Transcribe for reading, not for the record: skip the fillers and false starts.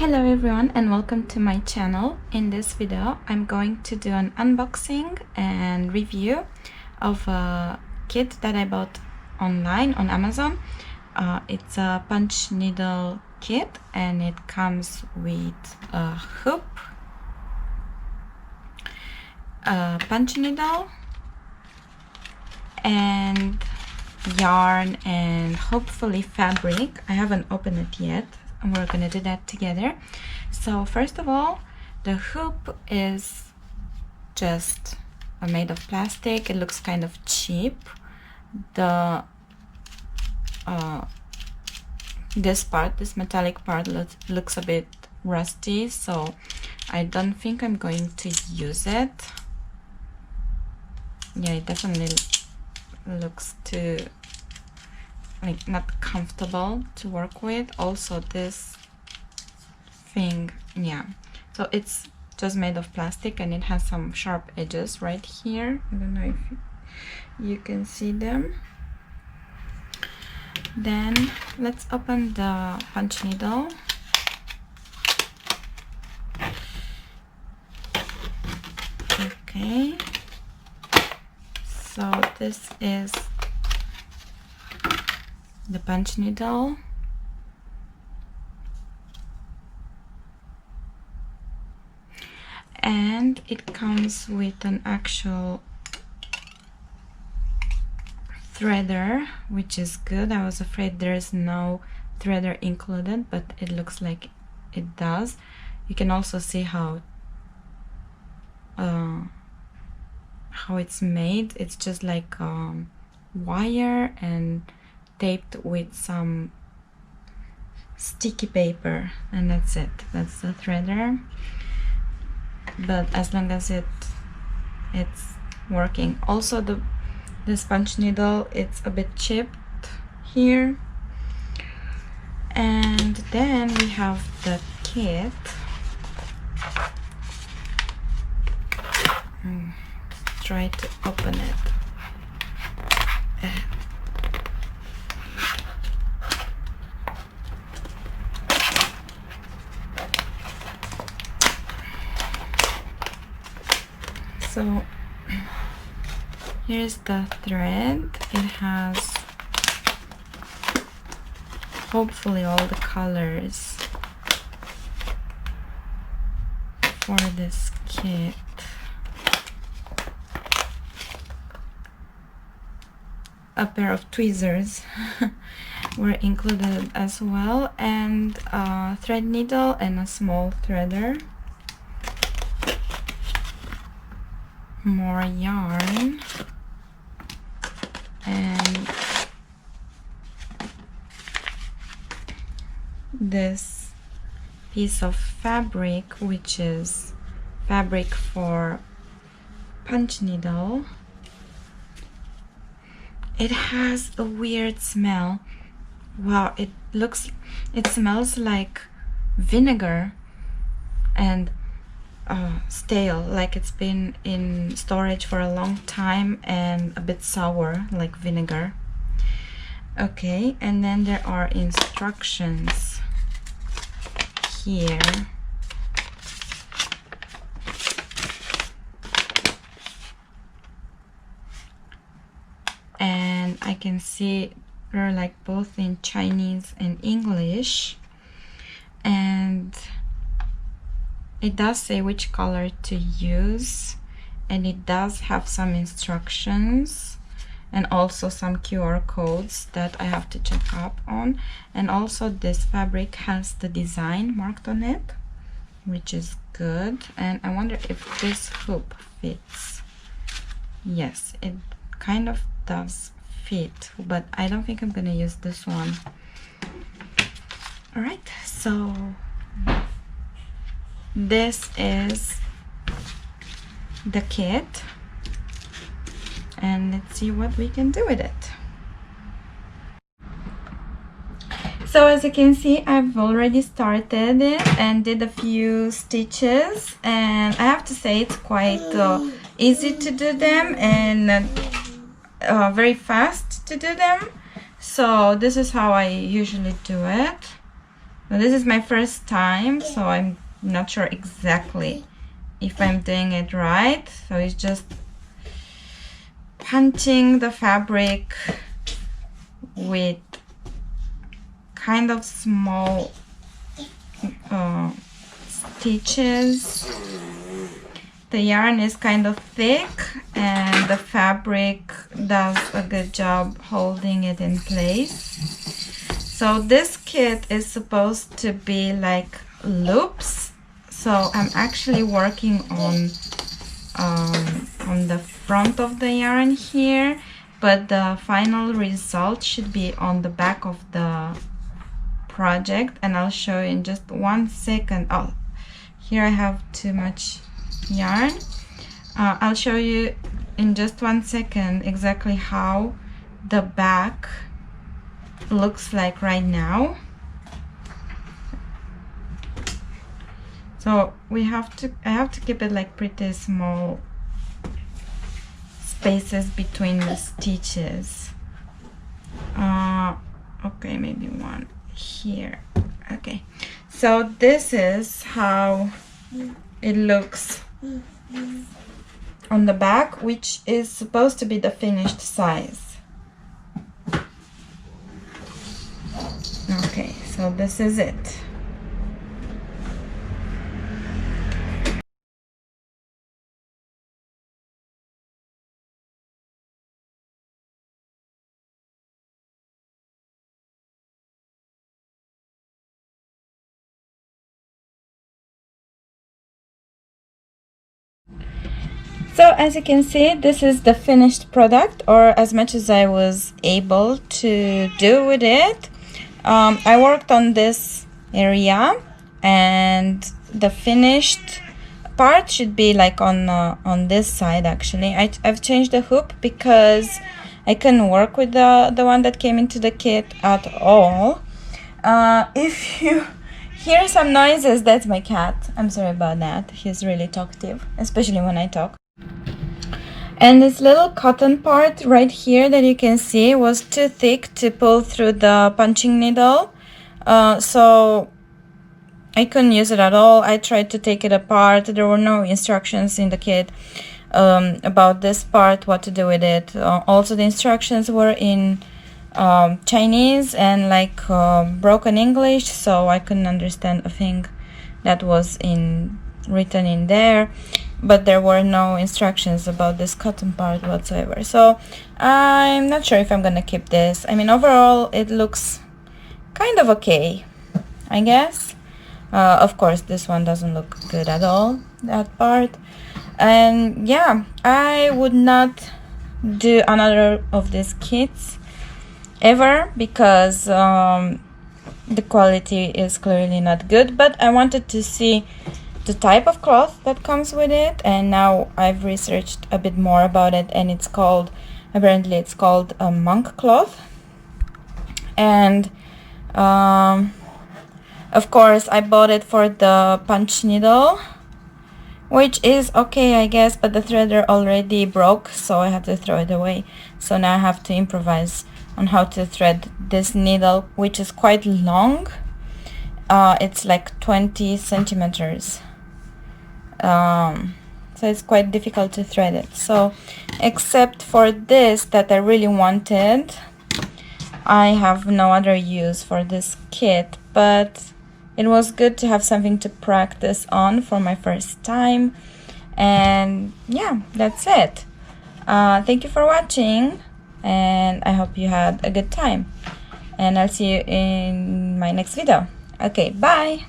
Hello everyone and welcome to my channel. In this video I'm going to do an unboxing and review of a kit that I bought online on Amazon. It's a punch needle kit and it comes with a hoop, a punch needle, and yarn and hopefully fabric. I haven't opened it yet and we're gonna do that together. So first of all, the hoop is just made of plastic. It looks kind of cheap. The this metallic part looks a bit rusty, so I don't think I'm going to use it. Yeah, it definitely looks too not comfortable to work with. Also this thing, yeah, so it's just made of plastic and it has some sharp edges right here. I don't know if you can see them. Then let's open the punch needle. Okay, so this is the punch needle, and it comes with an actual threader, which is good. I was afraid there's no threader included, but it looks like it does. You can also see how it's made. It's just like wire and taped with some sticky paper, and that's it. That's the threader. But as long as it's working. Also this punch needle, it's a bit chipped here. And then we have the kit. Try to open it. So here's the thread. It has hopefully all the colors for this kit. A pair of tweezers were included as well, and a thread needle and a small threader. More yarn and this piece of fabric, which is fabric for punch needle. It has a weird smell. Wow, it smells like vinegar and stale, like it's been in storage for a long time, and a bit sour like vinegar. Okay, and then there are instructions here. And I can see they're like both in Chinese and English, and it does say which color to use, and it does have some instructions and also some QR codes that I have to check up on. And also this fabric has the design marked on it, which is good. And I wonder if this hoop fits. Yes, it kind of does fit, but I don't think I'm gonna use this one. All right, so this is the kit, and let's see what we can do with it. So as you can see, I've already started it and did a few stitches, and I have to say it's quite easy to do them and very fast to do them. So this is how I usually do it. Now, this is my first time, so I'm not sure exactly if I'm doing it right. So it's just punching the fabric with kind of small stitches. The yarn is kind of thick and the fabric does a good job holding it in place. So this kit is supposed to be like loops. So I'm actually working on the front of the yarn here, but the final result should be on the back of the project, and I'll show you in just 1 second. Oh, here I have too much yarn. I'll show you in just 1 second exactly how the back looks like right now. So I have to keep it like pretty small spaces between the stitches. Okay, maybe one here. Okay, so this is how it looks on the back, which is supposed to be the finished size. Okay, so this is it. So as you can see, this is the finished product, or as much as I was able to do with it. I worked on this area, and the finished part should be like on this side. Actually, I've changed the hoop because I couldn't work with the one that came into the kit at all. If you hear some noises, that's my cat. I'm sorry about that. He's really talkative, especially when I talk. And this little cotton part right here that you can see was too thick to pull through the punching needle. So I couldn't use it at all. I tried to take it apart. There were no instructions in the kit about this part, what to do with it. Also, the instructions were in Chinese and like broken English, so I couldn't understand a thing that was written in there. But there were no instructions about this cotton part whatsoever. So I'm not sure if I'm gonna keep this. I mean, overall it looks kind of okay, I guess. Of course, this one doesn't look good at all, that part. And yeah, I would not do another of these kits ever because the quality is clearly not good. But I wanted to see the type of cloth that comes with it, and now I've researched a bit more about it, and apparently it's called a monk cloth. And of course I bought it for the punch needle, which is okay, I guess, but the threader already broke, so I had to throw it away. So now I have to improvise on how to thread this needle, which is quite long. It's like 20 centimeters. So it's quite difficult to thread it. So except for this that I really wanted, I have no other use for this kit, but it was good to have something to practice on for my first time. And yeah, that's it. Thank you for watching, and I hope you had a good time, and I'll see you in my next video. Okay, bye.